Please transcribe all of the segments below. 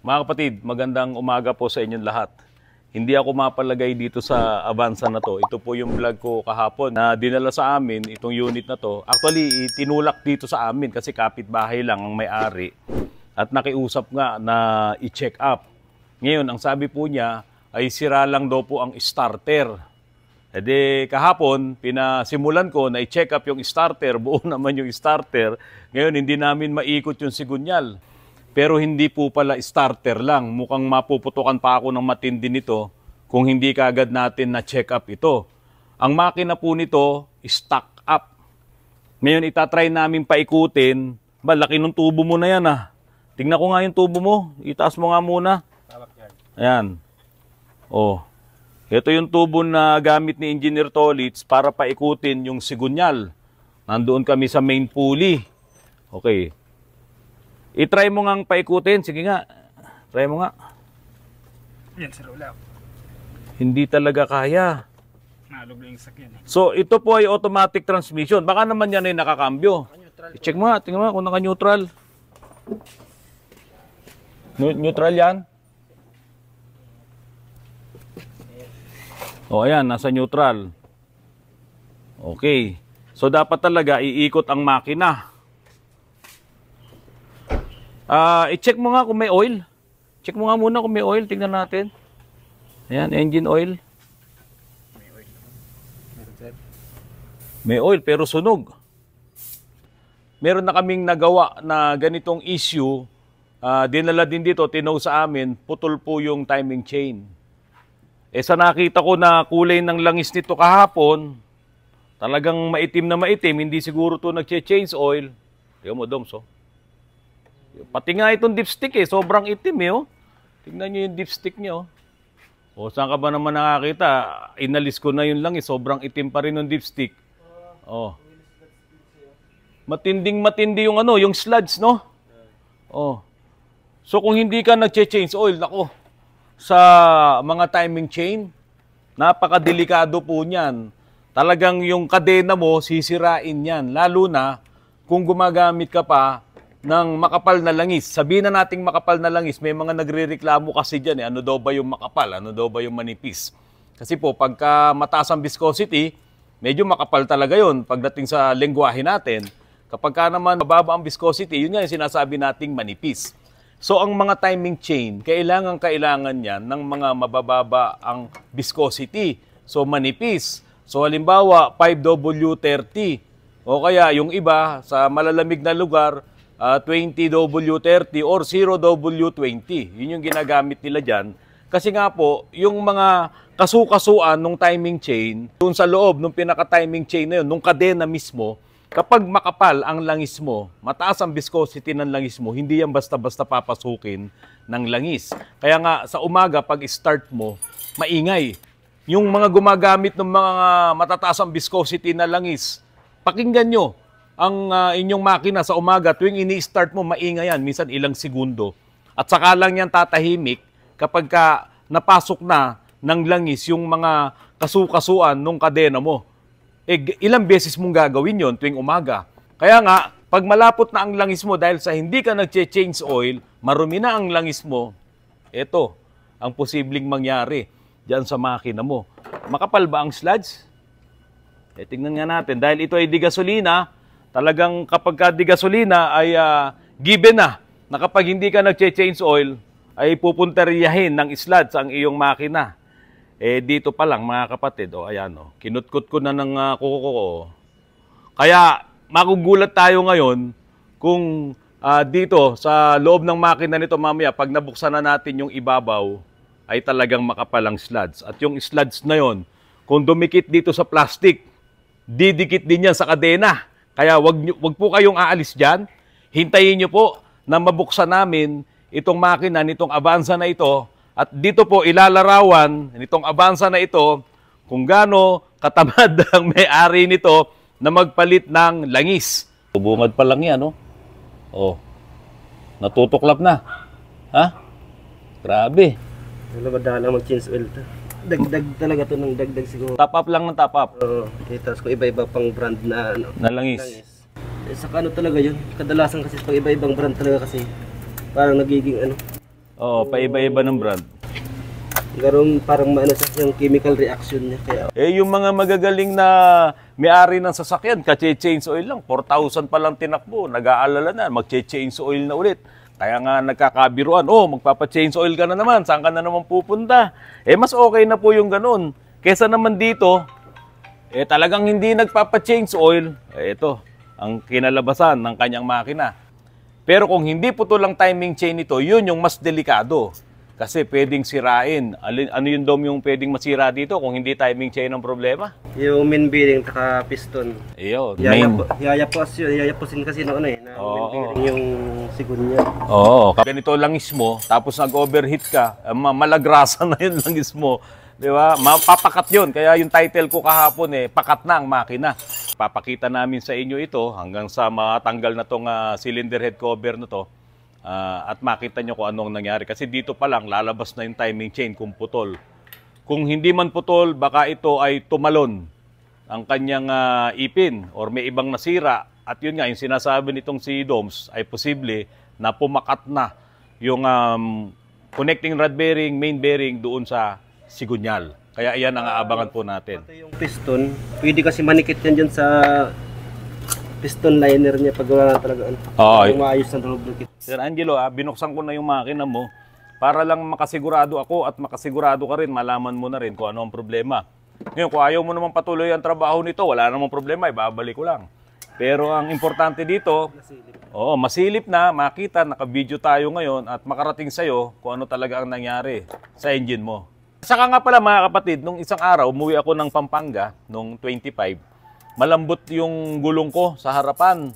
Mga kapatid, magandang umaga po sa inyong lahat. Hindi ako mapalagay dito sa Avanza na to. Ito po yung vlog ko kahapon na dinala sa amin, itong unit na to. Actually, tinulak dito sa amin kasi kapitbahay lang ang may-ari. At nakiusap nga na i-check up. Ngayon, ang sabi po niya ay sira lang daw po ang starter. E di kahapon, pinasimulan ko na i-check up yung starter, buo naman yung starter. Ngayon, hindi namin maikot yung sigunyal. Pero hindi po pala starter lang. Mukhang mapuputukan pa ako ng matindi nito kung hindi kaagad natin na-check up ito. Ang makina po nito, stock up. Ngayon, itatry namin paikutin. Laki ng tubo mo na yan ah. Tingnan ko nga yung tubo mo. Itaas mo nga muna. Ayan. Oh. Ito yung tubo na gamit ni Engineer Tolitz para paikutin yung sigunyal. Nandoon kami sa main pulley. Okay. I-try mo ngang paikutin. Sige nga. Try mo nga. Yan, sir, wala. Hindi talaga kaya. Nalog lang yung sakyan. So, ito po ay automatic transmission. Baka naman yan ay nakakambyo. I-check mo nga. Tingnan mo kung naka-neutral. Neutral yan. O, ayan. Nasa neutral. Okay. So, dapat talaga iikot ang makina. I-check mo nga kung may oil. Check mo nga muna kung may oil. Tingnan natin. Ayan, engine oil. May oil. Meron, sir. May oil pero sunog. Meron na kaming nagawa na ganitong issue. Dinala din dito, tinaw sa amin, putol po yung timing chain. Sa nakita ko na kulay ng langis nito kahapon, talagang maitim na maitim, hindi siguro to nag-change oil. Tingnan mo, Doms, oh. Pati nga itong dipstick sobrang itim oh. Tingnan nyo yung dipstick nyo. O saan ka ba naman nakakita? Inalis ko na yun lang sobrang itim pa rin yung dipstick. Oh. Matinding-matindi yung yung sludge, no? Oh. So kung hindi ka nag-change oil, nako, sa mga timing chain, napakadelikado po niyan. Talagang yung kadena mo, sisirain yan. Lalo na kung gumagamit ka pa ng makapal na langis. Sabihin na nating makapal na langis, may mga nagrereklamo kasi dyan ano daw ba yung makapal, ano daw ba yung manipis. Kasi po, pagka mataas ang viscosity, medyo makapal talaga yon pagdating sa lengguwahe natin. Kapag ka naman mababa ang viscosity, yun nga yung sinasabi nating manipis. So, ang mga timing chain, kailangan yan ng mga mabababa ang viscosity. So, manipis. So, halimbawa, 5W30. O kaya, yung iba, sa malalamig na lugar, 20W30 or 0W20. Yun yung ginagamit nila dyan. Kasi nga po, yung mga kasukasuan ng timing chain, dun sa loob ng pinaka-timing chain na yun, nung kadena mismo, kapag makapal ang langis mo, mataas ang viscosity ng langis mo, hindi yan basta-basta papasukin ng langis. Kaya nga, sa umaga, pag start mo, maingay. Yung mga gumagamit ng mga matataas ang viscosity na langis, pakinggan nyo. Ang inyong makina sa umaga, tuwing ini-start mo, maingay yan, minsan ilang segundo. At saka lang yan tatahimik kapag ka napasok na ng langis yung mga kasukasuan ng kadena mo. Ilang beses mong gagawin yon tuwing umaga. Kaya nga, pag malapot na ang langis mo dahil sa hindi ka nag-change oil, marumi na ang langis mo, ito ang posibleng mangyari dyan sa makina mo. Makapal ba ang sludge? Tingnan nga natin. Dahil ito ay di gasolina, talagang kapag ka di gasolina ay given na kapag hindi ka nag-change oil ay pupunteriyahin ng sludge ang iyong makina. Dito pa lang mga kapatid, ayan kinutkot ko na ng kuko ko. Kaya magugulat tayo ngayon kung dito sa loob ng makina nito mamaya pag nabuksan na natin yung ibabaw ay talagang makapalang sludge. At yung sludge na yon, kung dumikit dito sa plastic, didikit din yan sa kadena. Kaya wag po kayong aalis dyan. Hintayin nyo po na mabuksan namin itong makina nitong Avanza na ito. At dito po ilalarawan nitong Avanza na ito kung gaano katamad ang may-ari nito na magpalit ng langis. Bungad pa lang yan, no? Oh, natutuklap na. Ha? Grabe. Wala ba dalang mag-change oil to? Dagdag talaga to ng dagdag siguro. Top up lang ng top up. Oo. Tapos kung iba-iba pang brand na na langis. Saka talaga yun. Kadalasan kasi pag iba-ibang brand talaga kasi parang nagiging Oo, paiba-iba ng brand. Garong parang maano sa yung chemical reaction niya. Kaya Yung mga magagaling na may-ari ng sasakyan, ka-change oil lang, 4,000 pa lang tinakbo, nag-aalala na, mag-change oil na ulit. Kaya nga nagkakabiruan, magpapa-change oil ka na naman, saan ka na naman pupunta? Mas okay na po yung ganun. Kesa naman dito, talagang hindi nagpapa-change oil, ito, ang kinalabasan ng kanyang makina. Pero kung hindi putol ang timing chain nito, yun yung mas delikado. Kasi pwedeng sirain. Ano yung dome yung pwedeng masira dito kung hindi timing chain ang problema? yung main bearing taka piston. Ayun, Yayapusin kasi noon na main bearing yung sigun niya. Oo, ganito langis mo, tapos nag-overheat ka, malagrasa na yung langis mo. Di ba? Mapapakat yun. Kaya yung title ko kahapon, pakat na ang makina. Papakita namin sa inyo ito hanggang sa matanggal na tong cylinder head cover na to. At makita nyo kung anong nangyari. Kasi dito pa lang, lalabas na yung timing chain kung putol. Kung hindi man putol, baka ito ay tumalon ang kanyang ipin or may ibang nasira. At yun nga, yung sinasabi nitong si Doms ay posible na pumakat na yung connecting rod bearing, main bearing doon sa sigunyal. Kaya iyan ang aabangan po natin. Pati yung piston, pwede kasi manikit yan dyan sa piston liner niya pag wala na talaga. Maayos na loob ng kit. Sir Angelo, binuksan ko na yung makina mo para lang makasigurado ako at makasigurado ka rin, malaman mo na rin kung ano ang problema. Ngayon, kung ayaw mo naman patuloy ang trabaho nito, wala namang problema, ibabalik ko lang. Pero ang importante dito, masilip na, makita, naka-video tayo ngayon at makarating sa'yo kung ano talaga ang nangyari sa engine mo. Saka nga pala mga kapatid, nung isang araw, umuwi ako ng Pampanga, nung 25, malambot yung gulong ko sa harapan.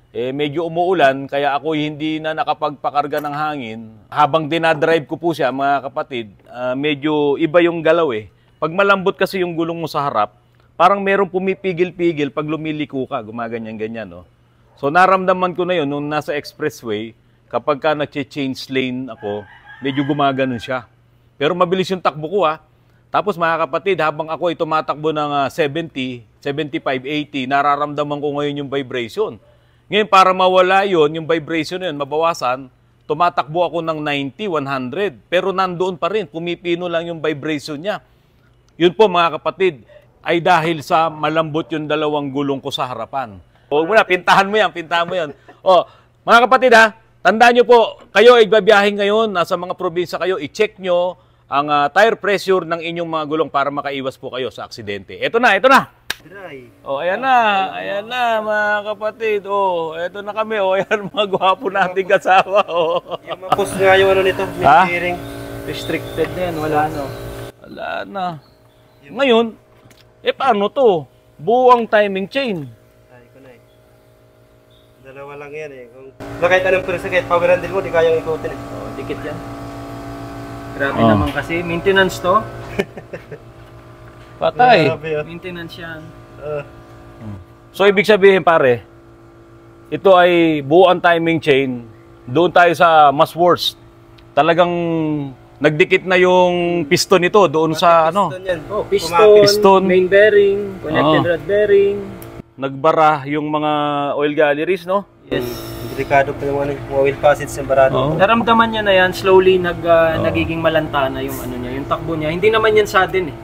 Medyo umuulan, kaya ako hindi na nakapagpakarga ng hangin. Habang dinadrive ko po siya, mga kapatid, medyo iba yung galaw Pag malambot kasi yung gulong mo sa harap, parang merong pumipigil-pigil pag lumiliko ka, gumaganyan-ganyan. No? So naramdaman ko na yun nung nasa expressway, kapag ka nag-change lane ako, medyo gumaganon siya. Pero mabilis yung takbo ko Tapos mga kapatid, habang ako ay tumatakbo ng 70, 75, 80, nararamdaman ko ngayon yung vibration. Ngayon, para mawala yon, yung vibration na yun, mabawasan, tumatakbo ako ng 90, 100. Pero nandoon pa rin, pumipino lang yung vibration niya. Yun po mga kapatid, ay dahil sa malambot yung dalawang gulong ko sa harapan. Huwag mo na, pintahan mo yan. Mga kapatid tandaan nyo po, kayo ay babiyahin ngayon, nasa mga probinsya kayo, i-check nyo ang tire pressure ng inyong mga gulong para makaiwas po kayo sa aksidente. Ito na. Ayan na mga kapatid. Ito na kami. Ayan mga gwapo nating kasama. Yung mapos nga yung ano nito, main bearing. Restricted na yan, wala na. Ngayon, paano to? Buwang timing chain. Ay ko na Dalawa lang yan Kung kahit anong presa, kahit power handle mo, di kayang ikutin Dikit yan. Grabe naman kasi, maintenance to. Patay. Maintenance yan. So ibig sabihin pare, ito ay buuan timing chain. Doon tayo sa mas worst. Talagang nagdikit na yung piston nito doon sa Piston, main bearing, connected rod bearing. Nagbara yung mga oil galleries, no? Yes. Delikado pa yung oil passage sa barado. Naramdaman niya na yan, slowly nagiging malanta na yung yung takbo niya. Hindi naman yan sudden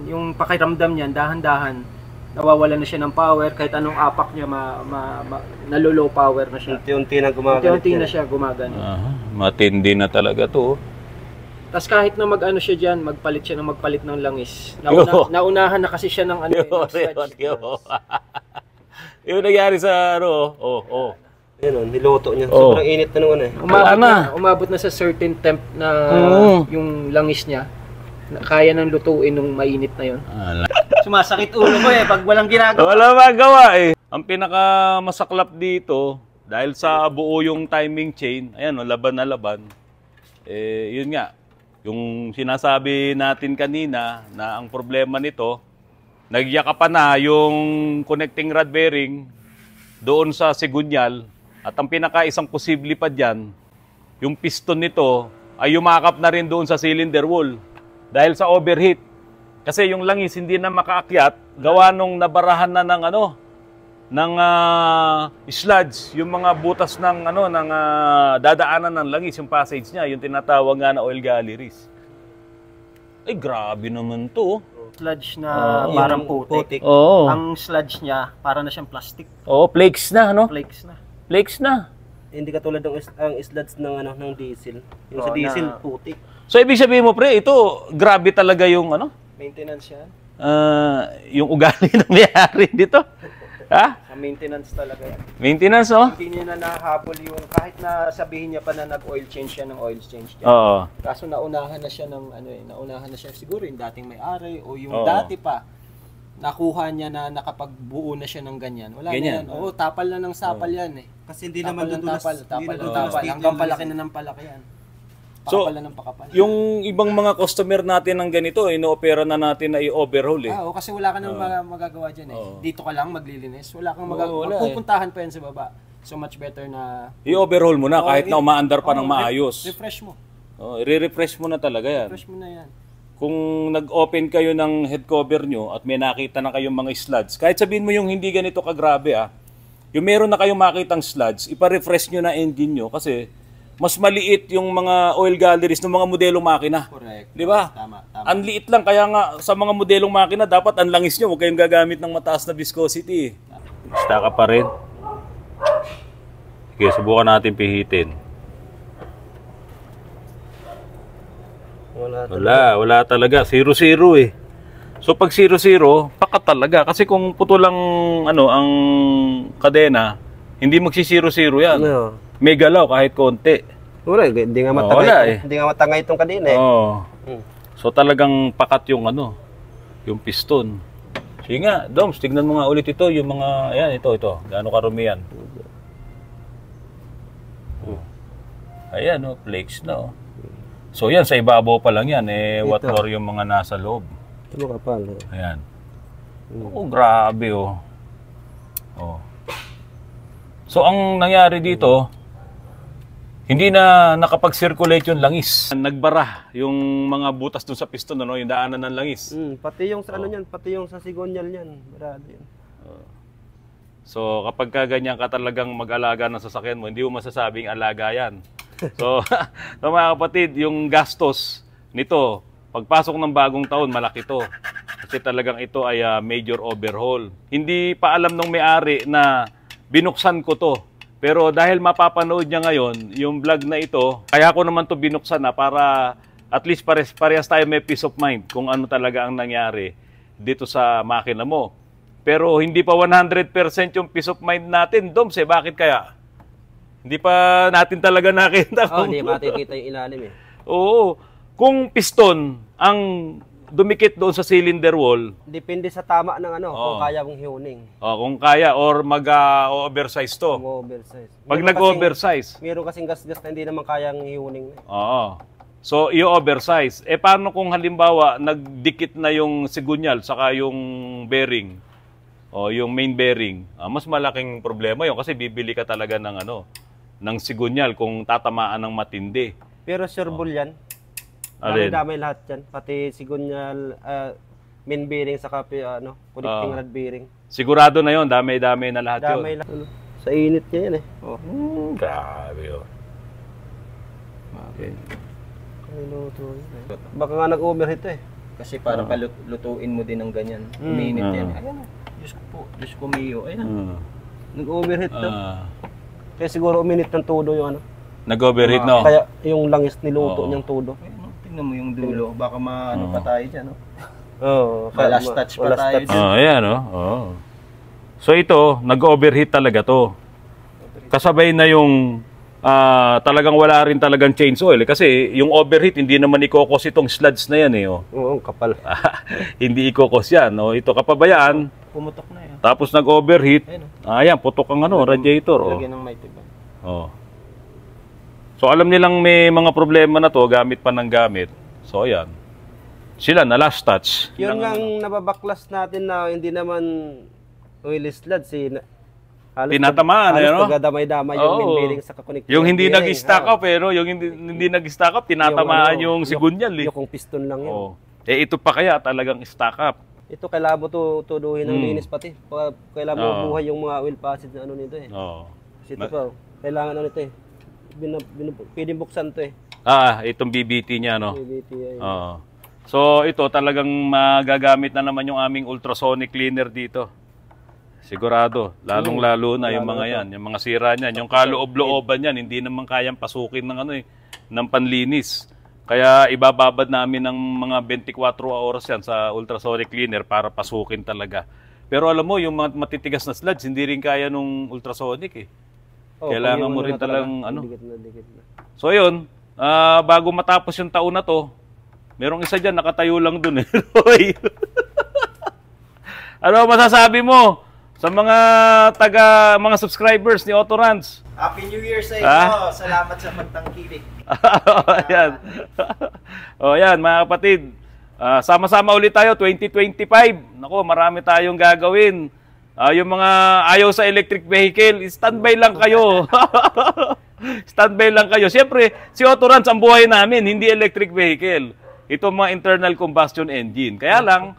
yung pakiramdam niyan, dahan-dahan, nawawala na siya ng power, kahit anong apak niya, nalo-low power na siya. Unti-unti na gumagana. Unti-unti na siya gumagana. Matindi na talaga to. Tapos kahit na siya dyan, magpalit ng langis. Naunahan na kasi siya ng Yung nangyari sa Yun niluto niya. Sobrang init na naman Umabot na sa certain temp na yung langis niya. Kaya nang lutuin nung mainit na yun. Sumasakit ulo ko pag walang ginagawa. Wala magawa Ang pinakamasaklap dito, dahil sa buo yung timing chain, ayan laban na laban. Yun nga, yung sinasabi natin kanina na ang problema nito, nagyakapan na yung connecting rod bearing doon sa sigunyal. At ang pinakaisang posible pa dyan, yung piston nito ay yumakap na rin doon sa cylinder wall. Dahil sa overheat. Kasi yung langis hindi na makaakyat, gawa nung nabarahan na ng ng sludge, yung mga butas ng dadaanan ng langis, yung passage niya, yung tinatawag nga na oil galleries. Ay, grabe naman to. Sludge na parang putik. Oo. Ang sludge niya, para na siyang plastic. Oo, flakes na, no? Flakes na. Flakes na. Hindi katulad ng ang sludge ng diesel. Yung sa diesel, putik. So, ibig sabihin mo, pre, ito, grabe talaga yung, Maintenance yan. yung ugali ng may-ari dito. Ha? Sa maintenance talaga yan. Maintenance, oh? Hindi niya na nahabol yung, kahit na sabihin niya pa na nag-oil change siya ng oil change dyan. Oo. Kaso naunahan na siya ng, naunahan na siya siguro yung dating may-ari o yung dati pa, nakuha niya na nakapagbuo na siya ng ganyan. Wala Ganyan. na yan. Oo, tapal na ng sapal yan eh. Kasi hindi Tapal naman ng dudulas. tapal ng tapal. Hanggang palaki na ng palaki yan. So, Pakapal na ng pakapal. yung ibang mga customer natin ng ganito, ino-opera na natin na i-overhaul eh. Kasi wala ka nang magagawa dyan eh. Dito ka lang maglilinis. Wala kang magagawa. wala Pupuntahan pa yan sa baba. So much better na I-overhaul mo na kahit na umaandar pa ng maayos. refresh mo. I-refresh mo na talaga yan. Refresh mo na yan. Kung nag-open kayo ng head cover nyo at may nakita na kayong mga sludge, kahit sabihin mo yung hindi ganito kagrabe yung meron na kayong makitang sludge, ipa-refresh nyo na engine nyo kasi mas maliit yung mga oil galleries ng mga modelong makina. Correct. Di ba? Tama. Ang liit lang, kaya nga sa mga modelong makina, dapat ang langis nyo, huwag kayong gagamit ng mataas na viscosity. Basta ka pa rin. Sige, subukan natin pihitin. Wala talaga. 0-0 eh. So pag 0-0, pakat talaga. Kasi kung puto lang ang kadena, hindi magsi-0-0 yan. May galaw kahit konti. Wala, hindi nga matangay. Hindi nga matangay itong kadena eh. So talagang pakat yung yung piston. Sige nga, Doms, tignan mo nga ulit ito, yung mga, ayan, ito. Gaano karumi yan. Ayan, flakes na. So yan, sa ibabaw pa lang yan, what more yung mga nasa loob. Ito kapal. Ayan. Grabe So ang nangyari dito, hindi na nakapag-circulate yung langis. Nagbara yung mga butas dun sa piston, yung daanan ng langis. Pati yung sa pati yung sa sigonyal niyan, barado yun. So kapag ganyan ka talagang mag-alaga ng sasakyan mo, hindi mo masasabing alaga yan. So, mga kapatid, yung gastos nito, pagpasok ng bagong taon, malaki to. Kasi talagang ito ay major overhaul. Hindi pa alam ng may-ari na binuksan ko to. Pero dahil mapapanood niya ngayon, yung vlog na ito, kaya ko naman to binuksan para at least parehas tayo may peace of mind kung ano talaga ang nangyari dito sa makina mo. Pero hindi pa 100% yung peace of mind natin, Doms, bakit kaya? Hindi pa natin talaga nakita. Hindi makikita yung ilalim eh. Oo. Kung piston ang dumikit doon sa cylinder wall, depende sa tama ng kung kaya mong hiuning. Kung kaya or mag-oversize to. Mag-oversize. Pag nag-oversize. Meron kasing gas-gas na hindi naman kayang hiuning. Oo. So, i-oversize. Paano kung halimbawa nagdikit na yung sigunyal saka yung bearing o yung main bearing? Mas malaking problema yun kasi bibili ka talaga ng sigunyal kung tatamaan ng matindi. Pero sureball yan. Damay lahat yan. Pati sigunyal, main bearing, saka connecting rod bearing. Sigurado na yon, damay-damay na lahat yun. Damay lahat. Sa init niya yan eh. Grabe yun. Okay. Baka nga nag-overheat eh. Kasi parang palutuin mo din ng ganyan. Uminit yan. Ayan Diyos ko miyo. Ayan. Nag-overheat na. Kaya siguro uminit ng todo yung Nag-overheat, no? Kaya yung langis niluto niyang todo. Tingnan mo yung dulo. Baka pa tayo dyan, last touch pa tayo dyan. Ayan, So ito, nag-overheat talaga to. Kasabay na yung talagang wala rin talagang change oil. Kasi yung overheat, hindi naman ikokos itong sludge na yan Oo, kapal. Hindi ikokos yan. Ito kapabayaan. Pumutok na yan. Tapos nag-overheat. Ayan, putok ang radiator. Lagyan ng mighty bag. So alam nilang may mga problema na to, gamit pa ng gamit. So ayan. Sila na last touch. Yun ang nababaklas natin na hindi naman oil sludge. Tinatamaan, Pagdamay-damay yung main bearing sa connecting. Yung hindi nag-stack up, yung hindi nag-stack up, tinatamaan yung sigunyal. Yung piston lang yun. Ito pa kaya talagang stack up. Ito kailangan mo tuduhin ng linis pati. Kailangan mo buhay yung mga oil passage na ano nito eh. Kasi ito pa, kailangan ano nito eh. Pwedeng buksan to eh. Itong BBT niya, no? BBT, So, ito talagang magagamit na naman yung aming ultrasonic cleaner dito. Sigurado. Lalong-lalo na yung mga yan. Yung mga sira niyan. Yung kaloob-looban yan, hindi naman kayang pasukin ng ano eh, ng panlinis. Kaya ibababad namin ng mga 24 oras yan sa ultrasonic cleaner para pasukin talaga. Pero alam mo, yung mga matitigas na sludge, hindi rin kaya nung ultrasonic eh. Kailangan mo rin talagang ano. So yun, bago matapos yung taon na to, merong isa dyan, nakatayo lang dun eh. Ano masasabi mo sa mga subscribers ni Autorans? Happy New Year sa inyo. Salamat sa pagtangkilik. Ayan. Ayan, mga kapatid. Sama-sama ulit tayo 2025. Nako, marami tayong gagawin. Yung mga ayaw sa electric vehicle, standby lang kayo. Standby lang kayo. Siyempre, si Autorans ang buhay namin, hindi electric vehicle. Ito mga internal combustion engine. Kaya lang,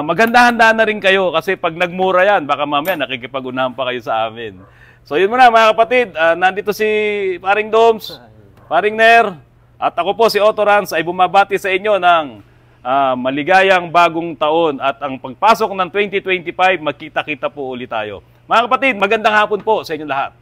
maghanda-handa na rin kayo kasi pag nagmura yan, baka mamaya nakikipag-unahan pa kayo sa amin. So yun muna mga kapatid, nandito si Paring Doms, Paring Ner, at ako po si Autorans ay bumabati sa inyo ng maligayang bagong taon at ang pagpasok ng 2025, magkita-kita po ulit tayo. Mga kapatid, magandang hapon po sa inyo lahat.